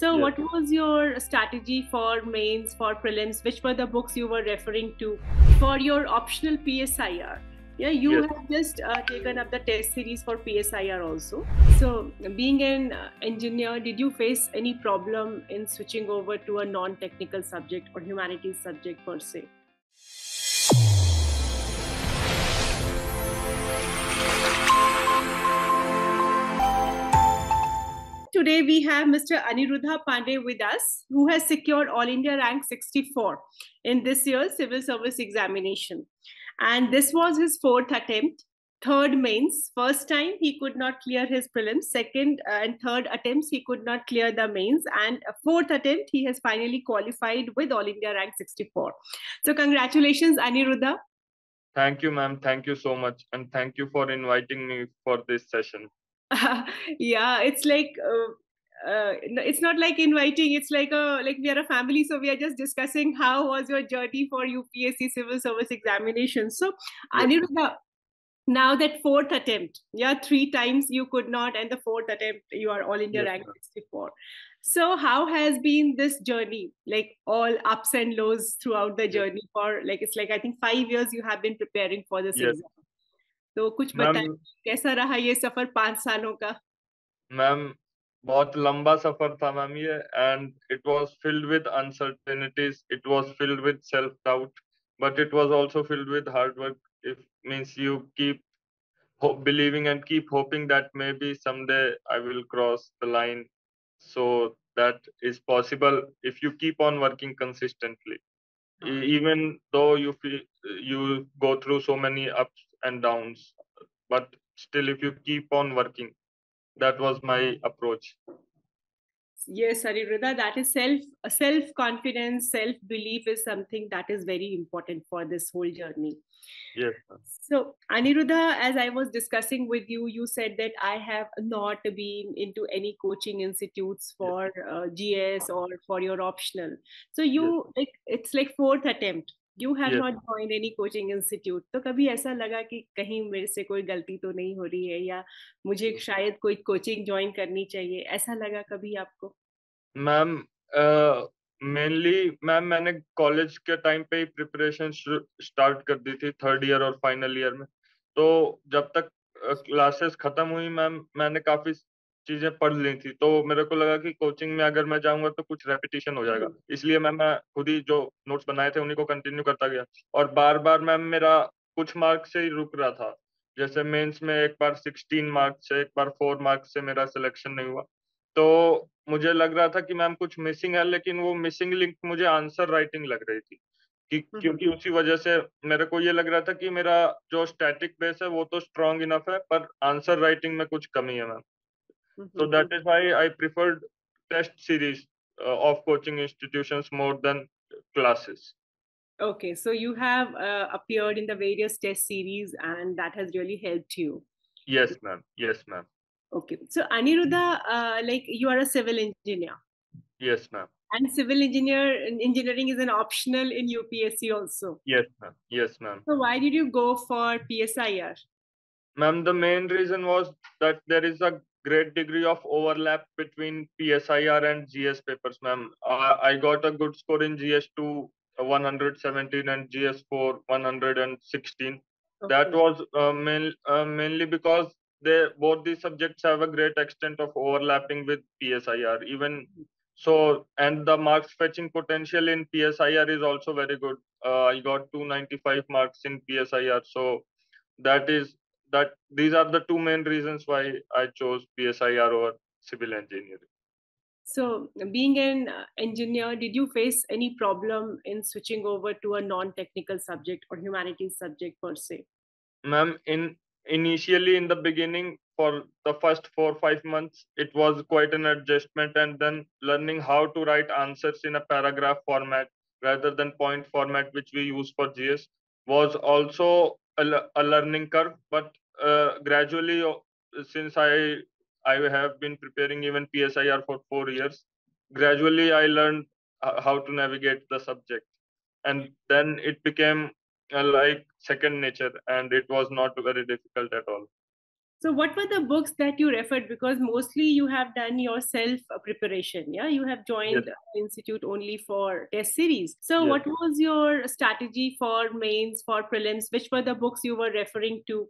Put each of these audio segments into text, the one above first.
So Yes. what was your strategy for mains, for prelims? Which were the books you were referring to for your optional PSIR? Yeah, you Yes. have just taken up the test series for PSIR also. So being an engineer, did you face any problem in switching over to a non-technical subject or humanities subject per se? Today we have Mr. Anirudha Pandey with us, who has secured All India rank 64 in this year's Civil Service Examination. And this was his fourth attempt, third mains. First time he could not clear his prelims. Second and third attempts he could not clear the mains. And fourth attempt he has finally qualified with All India rank 64. So congratulations, Anirudha. Thank you, ma'am. Thank you so much. And thank you for inviting me for this session. Yeah, it's like it's not like inviting, it's like we are a family, so we are just discussing how was your journey for UPSC Civil Service Examination. So Yes. Anirudha, now that fourth attempt, yeah, three times you could not, and the fourth attempt you are All India Yes, rank ma'am. 64. So how has been this journey, like all ups and lows throughout the Yes. journey? For like, it's like I think 5 years you have been preparing for this Yes. exam. तो कुछ ma'am बताएं, कैसा रहा ये सफर 5 सालों का? Ma'am बहुत लंबा सफर था मैम ये, and it was filled with uncertainties, it was filled with self doubt, but it was also filled with hard work. If means you keep believing and keep hoping that maybe someday I will cross the line. So that is possible if you keep on working consistently. Even though you feel you go through so many ups and downs, but still if you keep on working, that was my approach. Yes, Anirudha, that is self confidence, self belief is something that is very important for this whole journey. Yes, ma'am. So, Anirudha, as I was discussing with you, you said that I have not been into any coaching institutes for GS or for your optional. So, Yes. you like it's like fourth attempt. You have Yes. not joined any coaching institute. तो कभी ऐसा लगा कि कहीं मेरे से कोई गलती तो नहीं हो रही है, या मुझे शायद कोई कोचिंग ज्वाइन करनी चाहिए, ऐसा लगा कभी आपको? मैम मेनली मैम मैंने कॉलेज के टाइम पे ही प्रिपरेशन स्टार्ट कर दी थी, थर्ड ईयर और फाइनल ईयर में. तो जब तक क्लासेस खत्म हुई मैम, मैंने काफी चीजें पढ़ ली थी, तो मेरे को लगा कि कोचिंग में अगर मैं जाऊंगा तो कुछ रेपिटेशन हो जाएगा. इसलिए मैं खुद ही जो नोट्स बनाए थे उन्हीं को कंटिन्यू करता गया, और बार बार मैम मेरा कुछ मार्क्स से ही रुक रहा था. जैसे मेंस में एक बार 16 मार्क्स से, एक बार 4 मार्क्स से मेरा सिलेक्शन नहीं हुआ. तो मुझे लग रहा था कि मैम कुछ मिसिंग है, लेकिन वो मिसिंग लिंक मुझे आंसर राइटिंग लग रही थी, कि क्योंकि उसी वजह से मेरे को ये लग रहा था कि मेरा जो स्टैटिक बेस है वो तो स्ट्रांग इनफ है, पर आंसर राइटिंग में कुछ कमी है ma'am. So that is why I preferred test series of coaching institutions more than classes. Okay, so you have appeared in the various test series, and that has really helped you. Yes, ma'am. Yes, ma'am. Okay, so Anirudha, like you are a civil engineer, Yes, ma'am. and civil engineering is an optional in UPSC also. Yes, ma'am. Yes, ma'am. So why did you go for PSIR? Ma'am, the main reason was that there is a great degree of overlap between PSIR and GS papers, ma'am. I got a good score in GS2 117 and GS4 116. Okay. That was mainly because both these subjects have a great extent of overlapping with PSIR. Even so, and the marks fetching potential in PSIR is also very good. I got 295 marks in PSIR, so that is that these are the two main reasons why I chose PSIR over civil engineering. So, being an engineer, did you face any problem in switching over to a non-technical subject or humanities subject per se? Ma'am, initially in the beginning, for the first 4 or 5 months, it was quite an adjustment, and then learning how to write answers in a paragraph format rather than point format, which we use for GS, was also a learning curve. But gradually, since I have been preparing even PSIR for 4 years, gradually I learned how to navigate the subject, and then it became like second nature, and it was not very difficult at all. So what were the books that you referred? Because mostly you have done your self preparation. Yeah, you have joined Yes, institute only for test series. So yes. what was your strategy for mains, for prelims? Which were the books you were referring to?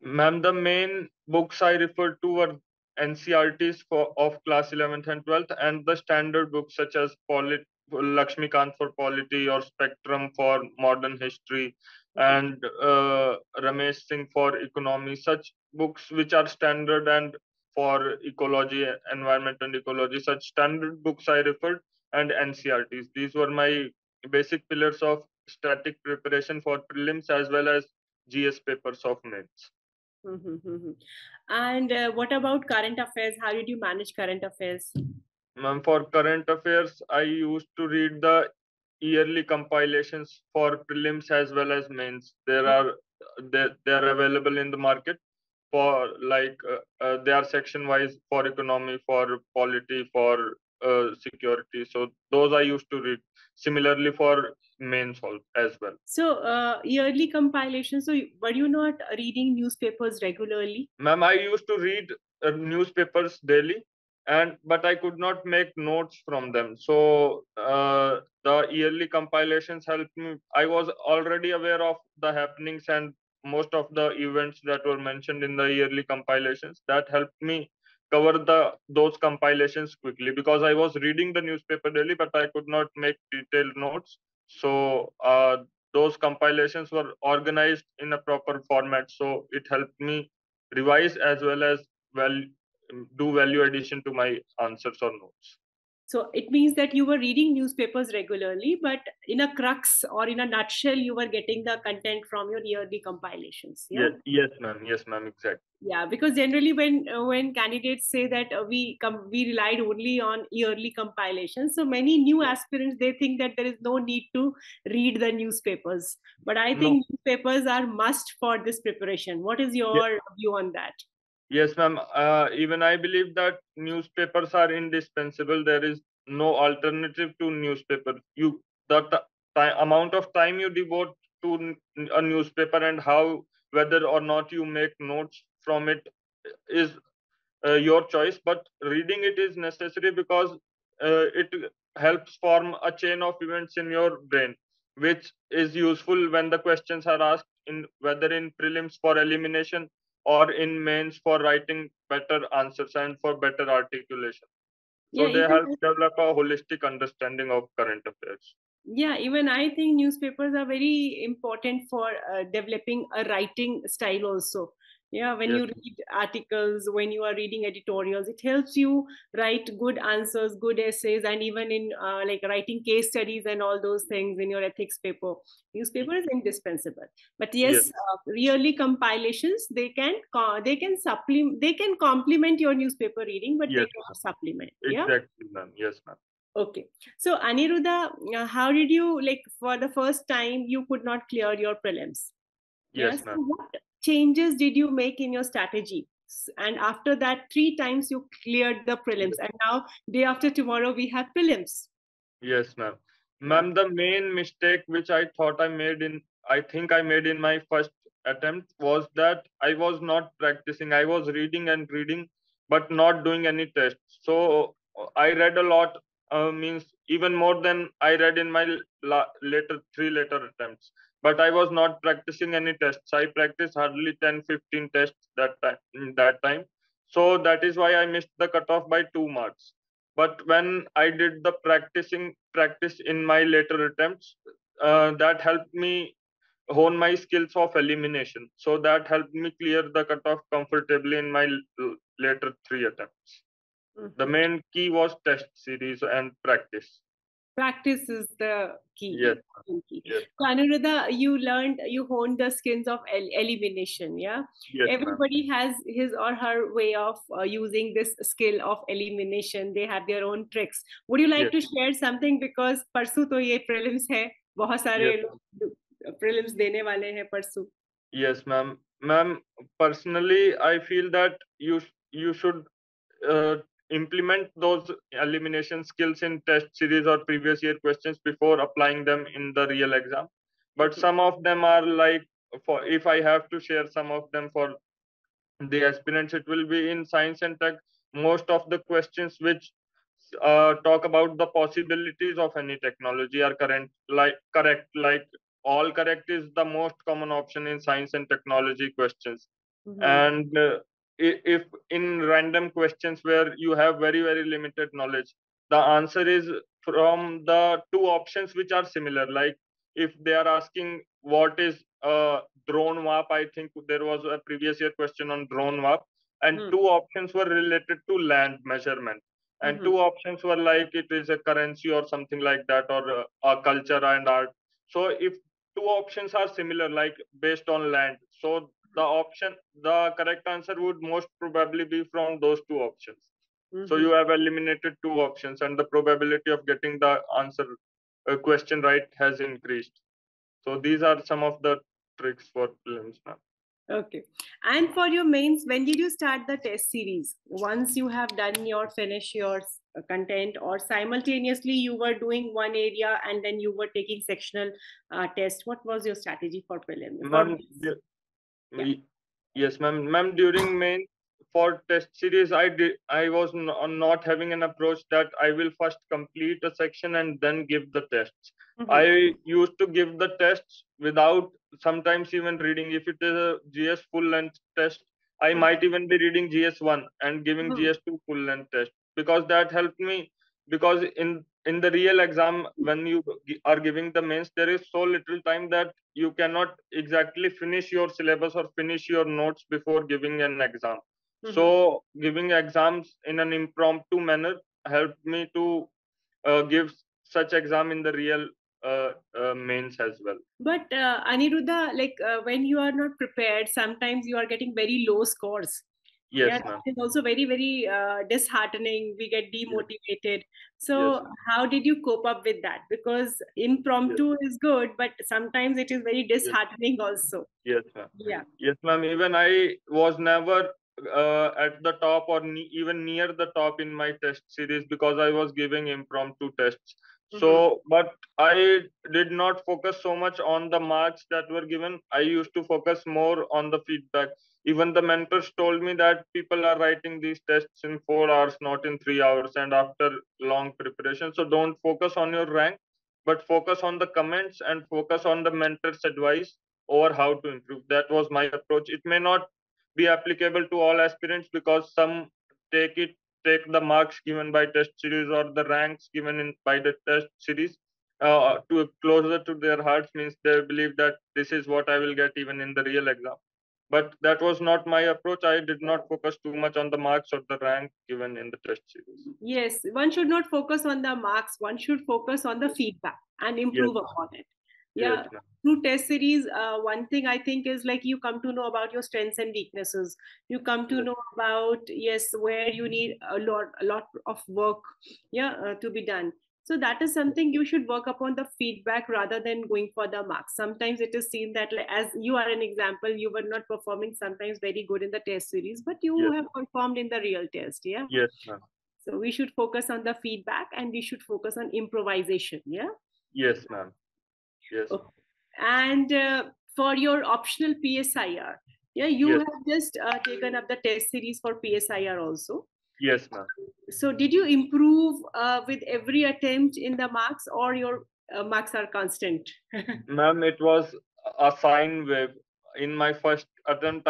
Ma'am, the main books I referred to were NCRTs of class 11th and 12th, and the standard books such as Lakshmikant for polity or Spectrum for modern history, and Ramesh Singh for economy. Such books which are standard and for ecology, environment and ecology. Such standard books I referred, and NCRTs. These were my basic pillars of static preparation for prelims as well as GS papers of mains. And what about current affairs? How did you manage current affairs? Ma'am, for current affairs, I used to read the yearly compilations for prelims as well as mains. They are available in the market for they are section wise for economy, for polity, for security. So those I used to read. Similarly for mains as well. So yearly compilation. So were you not reading newspapers regularly? Ma'am, I used to read newspapers daily, and but I could not make notes from them. So the yearly compilations helped me. I was already aware of the happenings and most of the events that were mentioned in the yearly compilations. That helped me cover those compilations quickly because I was reading the newspaper daily, but I could not make detailed notes. So those compilations were organized in a proper format. So it helped me revise as well as do value addition to my answers or notes. So it means that you were reading newspapers regularly, but in a crux or in a nutshell, you were getting the content from your yearly compilations. Yeah. Yes, ma'am. Yes, ma'am. Exactly. Yeah, because generally when candidates say that we relied only on yearly compilations, so many new aspirants, they think that there is no need to read the newspapers. But I No. think newspapers are must for this preparation. What is your view on that? Yes, ma'am. Even I believe that newspapers are indispensable. There is no alternative to newspaper. The amount of time you devote to a newspaper and how whether or not you make notes from it is your choice. But reading it is necessary because it helps form a chain of events in your brain, which is useful when the questions are asked in whether in prelims for elimination or in mains for writing better answers and for better articulation. So Yeah, they even help develop a holistic understanding of current affairs. yeah, even I think newspapers are very important for developing a writing style also. Yeah, when Yes, you read articles, when you are reading editorials, it helps you write good answers, good essays, and even in like writing case studies and all those things in your ethics paper. Newspaper is indispensable. But yes, yes, yearly compilations, they can supplement, they can complement your newspaper reading, but they yes, cannot supplement. Yeah. exactly, ma'am. Yes, ma'am. Okay. So, Aniruddha, how did you, like, for the first time, you could not clear your prelims? Yes. Yes, ma'am. So what changes did you make in your strategy? And after that, 3 times you cleared the prelims. And now, day after tomorrow, we have prelims. Yes, ma'am. Yeah. Ma'am, the main mistake which I think I made in my first attempt was that I was not practicing. I was reading and reading, but not doing any tests. So I read a lot, means even more than I read in my three later attempts. But I was not practicing any tests. I practiced hardly 10, 15 tests that time. So that is why I missed the cutoff by 2 marks. But when I did the practice in my later attempts, that helped me hone my skills of elimination. So that helped me clear the cutoff comfortably in my later 3 attempts. The Mhm. main key was test series and practice. Practice is the key. Yes, Important key. yes, So, Anuradha, you honed the skills of elimination. Yeah, yes, ma'am. everybody has his or her way of using this skill of elimination. They have their own tricks. Would you like Yes, to share something? Because परसों तो ये prelims है, बहुत सारे yes, लोग prelims देने वाले हैं परसों. yes, ma'am. Ma'am, personally, I feel that you should uh, implement those elimination skills in test series or previous year questions before applying them in the real exam. But Okay. some of them are like, for if I have to share some of them for the aspirants, it will be in science and tech. Most of the questions which talk about the possibilities of any technology are correct. Like all correct is the most common option in science and technology questions. And if in random questions where you have very limited knowledge, the answer is from the two options which are similar. Like if they are asking what is drone warp, I think there was a previous year question on drone warp, and two options were related to land measurement, and two options were like it is a currency or something like that, or a culture and art. So if two options are similar, like based on land, so the correct answer would most probably be from those two options. So you have eliminated two options, and the probability of getting the answer question right has increased. So these are some of the tricks for prelims now. Okay. And for your mains, when did you start the test series? Once you have done finish your content, or simultaneously you were doing one area and then you were taking sectional test? What was your strategy for prelim? Ma'am, yes, ma'am. Ma'am, during main for test series, I was not having an approach that I will first complete a section and then give the tests. I used to give the tests without sometimes even reading. If it is a GS full length test, I might even be reading GS1 and giving GS2 full length test, because that helped me. Because in the real exam, when you are giving the mains, there is so little time that you cannot exactly finish your syllabus or finish your notes before giving an exam. So giving exams in an impromptu manner helped me to give such exam in the real mains as well. But Anirudha, like when you are not prepared, sometimes you are getting very low scores. Yes, ma'am. It's also very disheartening. We get demotivated. So how did you cope up with that? Because impromptu is good, but sometimes it is very disheartening also. Yes, ma'am. Yeah. Yes, ma'am. Even I was never at the top or even near the top in my test series, because I was giving impromptu tests. So, but I did not focus so much on the marks that were given. I used to focus more on the feedback. Even the mentors told me that people are writing these tests in 4 hours, not in 3 hours, and after long preparation. So don't focus on your rank, but focus on the comments and focus on the mentor's advice over how to improve. That was my approach. It may not be applicable to all aspirants, because some take the marks given by test series or the ranks given by the test series to closer to their hearts, means they believe that this is what I will get even in the real exam. But that was not my approach. I did not focus too much on the marks or the rank given in the test series. Yes, one should not focus on the marks. One should focus on the feedback and improve upon it. Yeah. Yes, through test series, one thing I think is like you come to know about your strengths and weaknesses. You come to know about where you need a lot of work to be done. So that is something you should work upon the feedback rather than going for the marks. Sometimes it is seen that, like, as you are an example, you were not performing sometimes very good in the test series, but you have performed in the real test. Yeah. Yes, ma'am. So we should focus on the feedback and we should focus on improvisation. Yeah. Yes, ma'am. Yes. Okay. And for your optional PSIR, you have just taken up the test series for PSIR also. Yes, ma'am. So did you improve with every attempt in the marks, or your marks are constant? Ma'am, it was a sine wave. In my first attempt,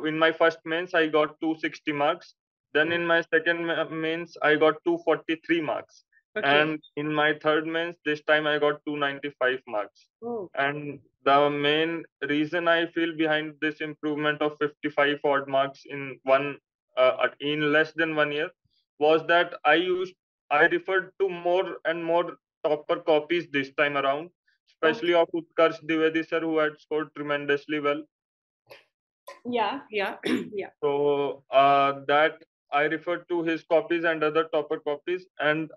in my first mains, I got 260 marks. Then in my second mains, I got 243 marks. And in my third mains, this time I got 295 marks. And the main reason I feel behind this improvement of 55 odd marks in less than 1 year was that I referred to more and more topper copies this time around, especially of 𝐀𝐧𝐢𝐫𝐻𝐚 sir, who had scored tremendously well. Yeah. So that I referred to his copies and other topper copies, and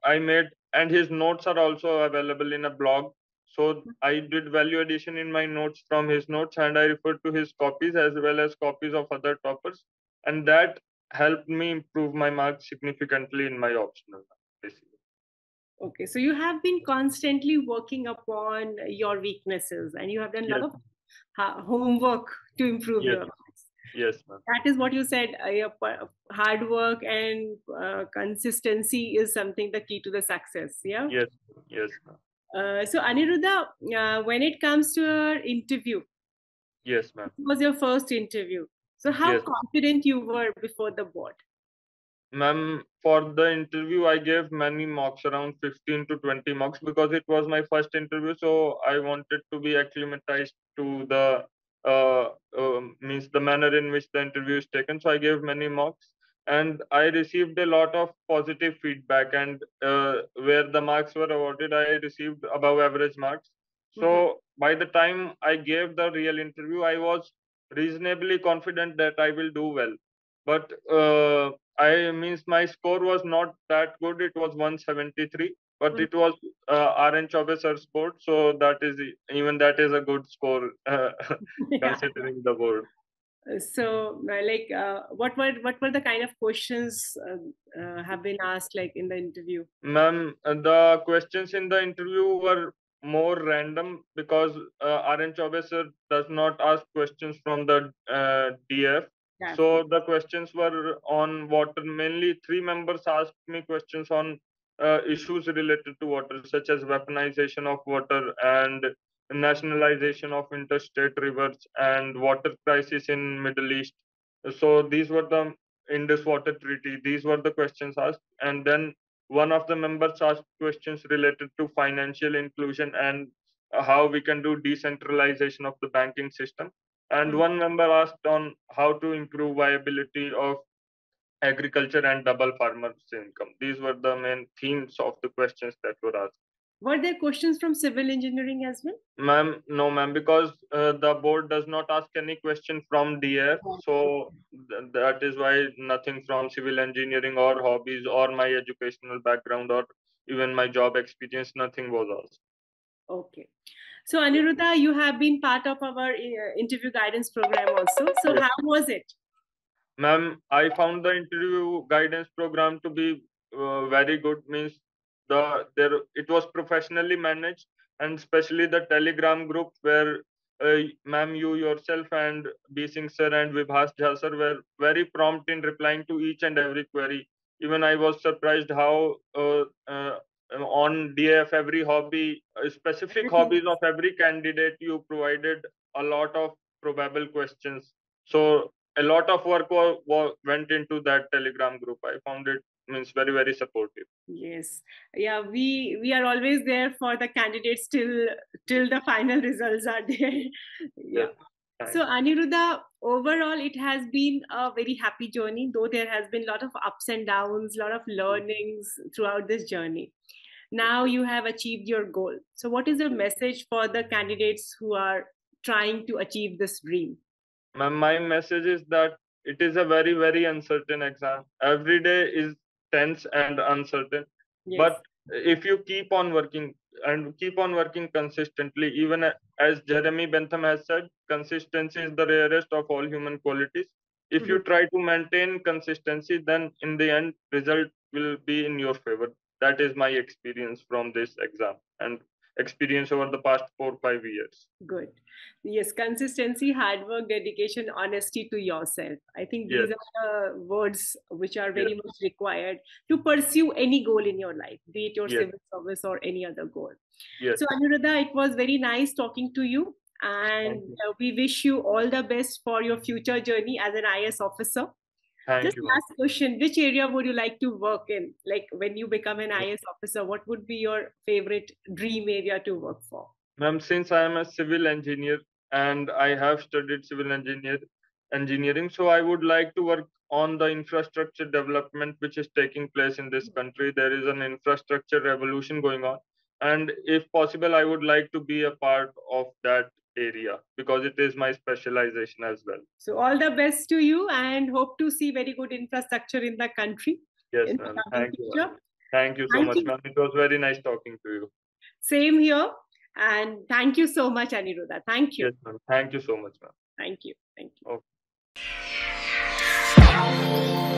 his notes are also available in a blog. So I did value addition in my notes from his notes, and I referred to his copies as well as copies of other toppers, and that helped me improve my marks significantly in my optional, basically. Okay, so you have been constantly working upon your weaknesses, and you have done a lot of homework to improve your marks. Yes, ma'am. That is what you said. Hard work and consistency is something the key to the success. Yeah. Yes, yes, ma'am. So Aniruddha, when it comes to your interview, Yes, ma'am. it was your first interview. So how Yes. confident you were before the board? Ma'am, for the interview, I gave many mocks, around 15 to 20 mocks, because it was my first interview. So I wanted to be acclimatized to the means the manner in which the interview is taken. So I gave many mocks, and I received a lot of positive feedback. And where the marks were awarded, I received above average marks. So by the time I gave the real interview, I was reasonably confident that I will do well. But I means my score was not that good. It was 173, but it was RN Chaube sir's board, so that is even that is a good score considering the board. So, what were the kind of questions have been asked like in the interview? Ma'am, the questions in the interview were more random because RN Chaube sir does not ask questions from the DF. So the questions were on water. Mainly 3 members asked me questions on issues related to water, such as weaponization of water and nationalization of interstate rivers and water crisis in Middle East. So these were the Indus Water Treaty. These were the questions asked, and then one of the members asked questions related to financial inclusion and how we can do decentralization of the banking system. And one member asked on how to improve viability of agriculture and double farmers' income. These were the main themes of the questions that were asked. Were there questions from civil engineering as well? Ma'am, no, ma'am, because the board does not ask any question from DF. So that is why nothing from civil engineering or hobbies or my educational background or even my job experience, nothing was asked. Okay. So Aniruddha, you have been part of our interview guidance program also. So Yes. how was it? Ma'am, I found the interview guidance program to be very good. Means it was professionally managed, and especially the Telegram group where ma'am, you yourself and B Singh sir and Vibhas Jha sir were very prompt in replying to each and every query. Even I was surprised how on DF every hobby, specific hobbies of every candidate, you provided a lot of probable questions. So a lot of work went into that Telegram group. I found it means very, very supportive. Yes. Yeah, we are always there for the candidates till the final results are there. Yeah. Yes. So Aniruddha, overall, it has been a very happy journey, though there has been a lot of ups and downs, a lot of learnings throughout this journey. Now you have achieved your goal. So what is your message for the candidates who are trying to achieve this dream? My message is that it is a very, very uncertain exam. Every day is tense and uncertain. Yes. But if you keep on working and keep on working consistently, even as Jeremy Bentham has said, consistency is the rarest of all human qualities. If you try to maintain consistency, then in the end, result will be in your favor. That is my experience from this exam and experience over the past 4 or 5 years. Good. Yes, consistency, hard work, dedication, honesty to yourself. I think these are the words which are very much required to pursue any goal in your life, be it your civil service or any other goal. Yes. So Aniruddha, it was very nice talking to you, and we wish you all the best for your future journey as an IAS officer. Just last question, which area would you like to work in? Like when you become an IAS officer, what would be your favorite dream area to work for? Ma'am, since I am a civil engineer and I have studied civil engineering, so I would like to work on the infrastructure development which is taking place in this country. There is an infrastructure revolution going on, and if possible, I would like to be a part of that area because it is my specialization as well. So all the best to you, and hope to see very good infrastructure in the country. Yes, ma'am. Thank you. Thank you so much, ma'am. It was very nice talking to you. Same here. And thank you so much, Aniruddha. Thank you. Yes, ma'am. Thank you so much, ma'am. Thank you. Thank you. Okay.